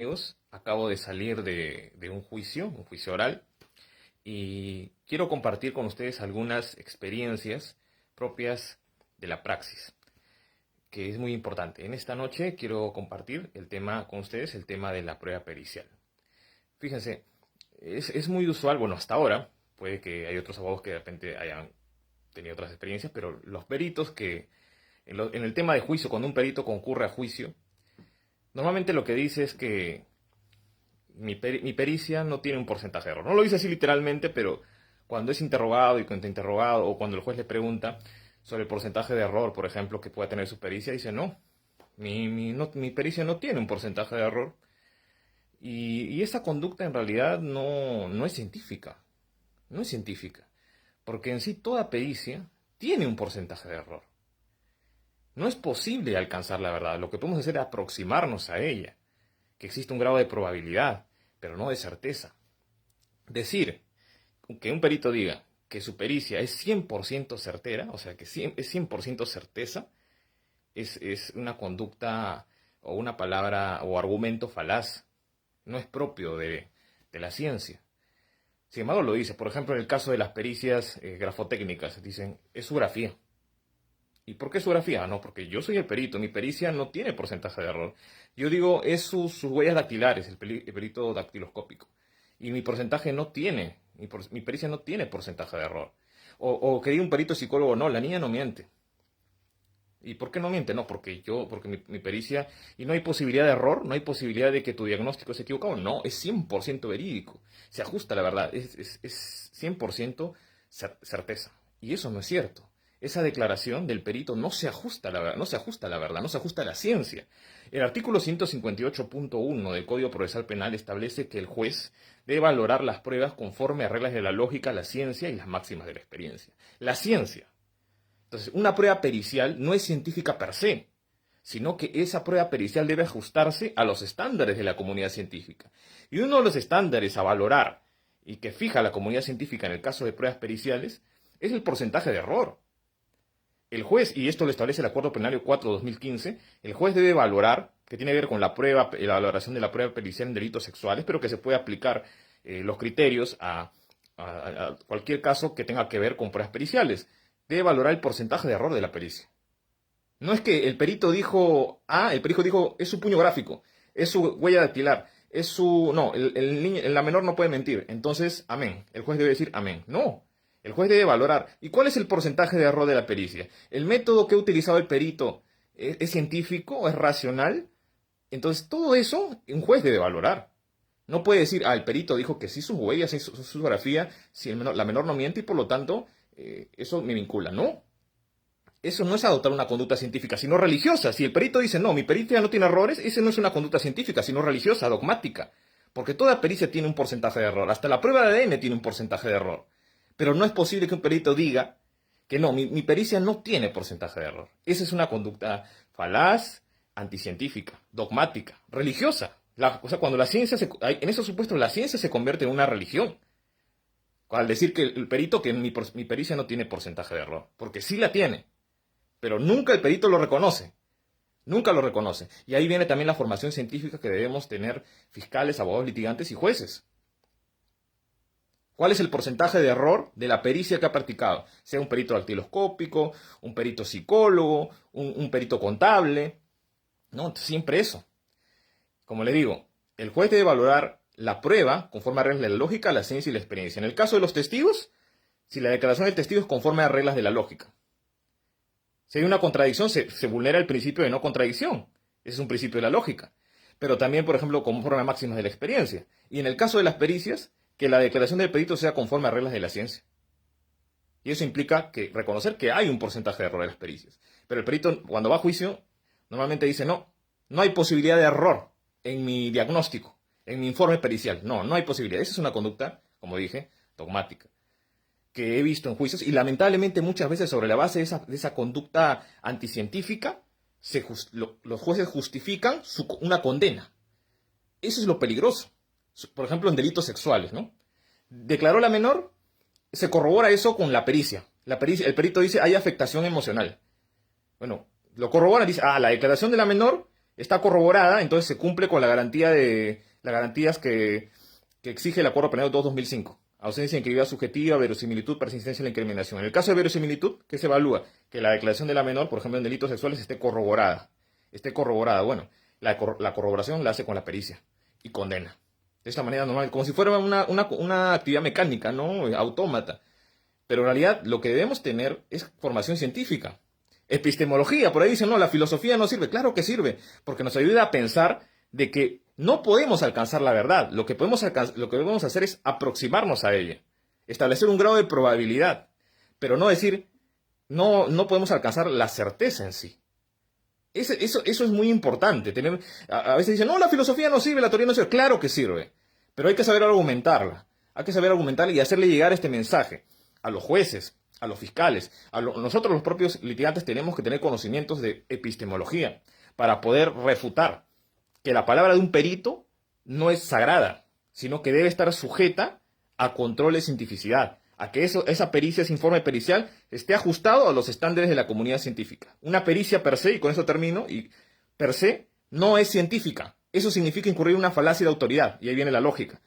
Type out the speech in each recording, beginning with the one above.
Amigos, acabo de salir de un juicio oral, y quiero compartir con ustedes algunas experiencias propias de la praxis, que es muy importante. En esta noche quiero compartir el tema con ustedes, el tema de la prueba pericial. Fíjense, es muy usual, bueno, hasta ahora, puede que hay otros abogados que de repente hayan tenido otras experiencias, pero los peritos que, en el tema de juicio, cuando un perito concurre a juicio, normalmente lo que dice es que mi pericia no tiene un porcentaje de error. No lo dice así literalmente, pero cuando es interrogado y contrainterrogado, o cuando el juez le pregunta sobre el porcentaje de error, por ejemplo, que pueda tener su pericia, dice no, mi pericia no tiene un porcentaje de error. Y esa conducta en realidad no es científica. No es científica. Porque en sí toda pericia tiene un porcentaje de error. No es posible alcanzar la verdad. Lo que podemos hacer es aproximarnos a ella, que existe un grado de probabilidad, pero no de certeza. Decir que un perito diga que su pericia es 100% certera, o sea, que es 100% certeza, es una conducta o una palabra o argumento falaz. No es propio de la ciencia. Sin embargo, lo dice. Por ejemplo, en el caso de las pericias grafotécnicas, dicen, es su grafía. ¿Y por qué su grafía? No, porque yo soy el perito, mi pericia no tiene porcentaje de error. Yo digo, es sus huellas dactilares, el perito dactiloscópico. Y mi porcentaje no tiene, mi pericia no tiene porcentaje de error. O que diga un perito psicólogo, no, la niña no miente. ¿Y por qué no miente? No, porque mi pericia, y no hay posibilidad de error, no hay posibilidad de que tu diagnóstico esté equivocado. No, es 100% verídico. Se ajusta a la verdad, es 100% certeza. Y eso no es cierto. Esa declaración del perito no se ajusta a la verdad, no se ajusta a la verdad, no se ajusta a la ciencia. El artículo 158.1 del Código Procesal Penal establece que el juez debe valorar las pruebas conforme a reglas de la lógica, la ciencia y las máximas de la experiencia. La ciencia. Entonces, una prueba pericial no es científica per se, sino que esa prueba pericial debe ajustarse a los estándares de la comunidad científica. Y uno de los estándares a valorar y que fija la comunidad científica en el caso de pruebas periciales es el porcentaje de error. El juez, y esto lo establece el Acuerdo Plenario 4/2015, el juez debe valorar, que tiene que ver con la valoración de la prueba pericial en delitos sexuales, pero que se puede aplicar los criterios a cualquier caso que tenga que ver con pruebas periciales. Debe valorar el porcentaje de error de la pericia. No es que el perito dijo A, el perito dijo, es su puño gráfico, es su huella dactilar, es su... No, la menor no puede mentir, entonces, amén. El juez debe decir amén. No, el juez debe valorar. ¿Y cuál es el porcentaje de error de la pericia? ¿El método que ha utilizado el perito es científico o es racional? Entonces, todo eso un juez debe valorar. No puede decir, el perito dijo que sí sus huellas, sí su grafía, si la menor no miente y por lo tanto eso me vincula. No, eso no es adoptar una conducta científica, sino religiosa. Si el perito dice, no, mi pericia no tiene errores, ese no es una conducta científica, sino religiosa, dogmática. Porque toda pericia tiene un porcentaje de error. Hasta la prueba de ADN tiene un porcentaje de error. Pero no es posible que un perito diga que no, mi pericia no tiene porcentaje de error. Esa es una conducta falaz, anticientífica, dogmática, religiosa. O sea, cuando la ciencia en esos supuestos la ciencia se convierte en una religión. Al decir que el perito que mi pericia no tiene porcentaje de error. Porque sí la tiene. Pero nunca el perito lo reconoce. Nunca lo reconoce. Y ahí viene también la formación científica que debemos tener fiscales, abogados litigantes y jueces. ¿Cuál es el porcentaje de error de la pericia que ha practicado? Sea un perito dactiloscópico, un perito psicólogo, un perito contable. No, siempre eso. Como le digo, el juez debe valorar la prueba conforme a reglas de la lógica, la ciencia y la experiencia. En el caso de los testigos, si la declaración del testigo es conforme a reglas de la lógica. Si hay una contradicción, se vulnera el principio de no contradicción. Ese es un principio de la lógica. Pero también, por ejemplo, conforme a máximas de la experiencia. Y en el caso de las pericias, que la declaración del perito sea conforme a reglas de la ciencia. Y eso implica reconocer que hay un porcentaje de error en las pericias. Pero el perito, cuando va a juicio, normalmente dice, no hay posibilidad de error en mi diagnóstico, en mi informe pericial. No hay posibilidad. Esa es una conducta, como dije, dogmática, que he visto en juicios, y lamentablemente muchas veces sobre la base de esa conducta anticientífica, los jueces justifican una condena. Eso es lo peligroso. Por ejemplo, en delitos sexuales, ¿no? Declaró la menor, se corrobora eso con la pericia. El perito dice, hay afectación emocional. Bueno, lo corrobora, dice, la declaración de la menor está corroborada, entonces se cumple con las garantías que exige el Acuerdo Penal 2-2005. Ausencia de integridad subjetiva, verosimilitud, persistencia en la incriminación. En el caso de verosimilitud, ¿qué se evalúa? Que la declaración de la menor, por ejemplo, en delitos sexuales, esté corroborada. Esté corroborada. Bueno, la corroboración la hace con la pericia y condena. De esta manera normal, como si fuera una actividad mecánica, ¿no? Autómata. Pero en realidad lo que debemos tener es formación científica. Epistemología, por ahí dicen, no, la filosofía no sirve. Claro que sirve, porque nos ayuda a pensar de que no podemos alcanzar la verdad. Lo que podemos hacer es aproximarnos a ella. Establecer un grado de probabilidad. Pero no decir, no podemos alcanzar la certeza en sí. Eso es muy importante. A veces dicen, no, la filosofía no sirve, la teoría no sirve. Claro que sirve. Pero hay que saber argumentarla. Hay que saber argumentarla y hacerle llegar este mensaje a los jueces, a los fiscales. Nosotros los propios litigantes tenemos que tener conocimientos de epistemología para poder refutar que la palabra de un perito no es sagrada, sino que debe estar sujeta a control de cientificidad, a que esa pericia, ese informe pericial, esté ajustado a los estándares de la comunidad científica. Una pericia per se, y con eso termino, y per se no es científica. Eso significa incurrir en una falacia de autoridad, y ahí viene la lógica.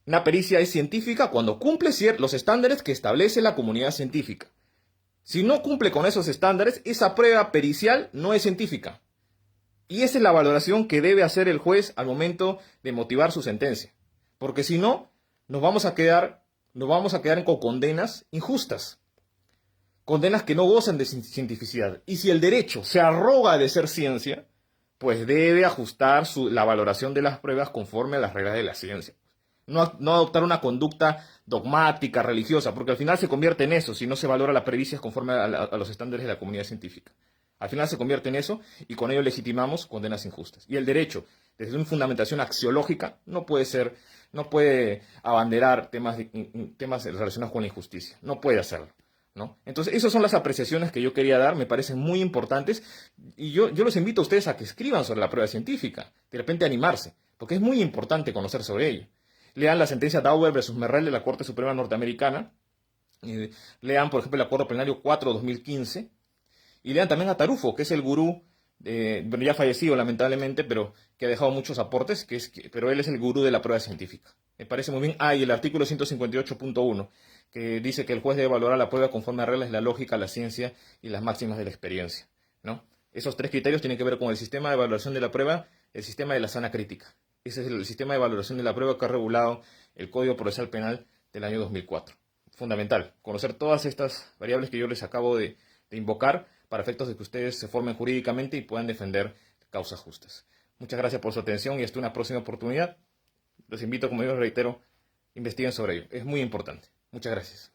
Una pericia es científica cuando cumple los estándares que establece la comunidad científica. Si no cumple con esos estándares, esa prueba pericial no es científica. Y esa es la valoración que debe hacer el juez al momento de motivar su sentencia. Porque si no, nos vamos a quedar con condenas injustas. Condenas que no gozan de cientificidad. Y si el derecho se arroga de ser ciencia, pues debe ajustar la valoración de las pruebas conforme a las reglas de la ciencia. No adoptar una conducta dogmática, religiosa, porque al final se convierte en eso, si no se valora la pericia conforme a los estándares de la comunidad científica. Al final se convierte en eso y con ello legitimamos condenas injustas. Y el derecho, desde una fundamentación axiológica, no puede abanderar temas relacionados con la injusticia. No puede hacerlo, ¿no? Entonces, esas son las apreciaciones que yo quería dar, me parecen muy importantes. Y yo los invito a ustedes a que escriban sobre la prueba científica, de repente animarse, porque es muy importante conocer sobre ello. Lean la sentencia Dauber versus Merrell de la Corte Suprema Norteamericana. Lean, por ejemplo, el Acuerdo Plenario 4-2015. Y lean también a Tarufo, que es el gurú, ya fallecido lamentablemente, pero que ha dejado muchos aportes, pero él es el gurú de la prueba científica. Me parece muy bien. Y el artículo 158.1, que dice que el juez debe valorar la prueba conforme a reglas de la lógica, la ciencia y las máximas de la experiencia, ¿no? Esos tres criterios tienen que ver con el sistema de valoración de la prueba, el sistema de la sana crítica. Ese es el sistema de valoración de la prueba que ha regulado el Código Procesal Penal del año 2004. Fundamental, conocer todas estas variables que yo les acabo de invocar para efectos de que ustedes se formen jurídicamente y puedan defender causas justas. Muchas gracias por su atención y hasta una próxima oportunidad. Los invito, como yo les reitero, investiguen sobre ello. Es muy importante. Muchas gracias.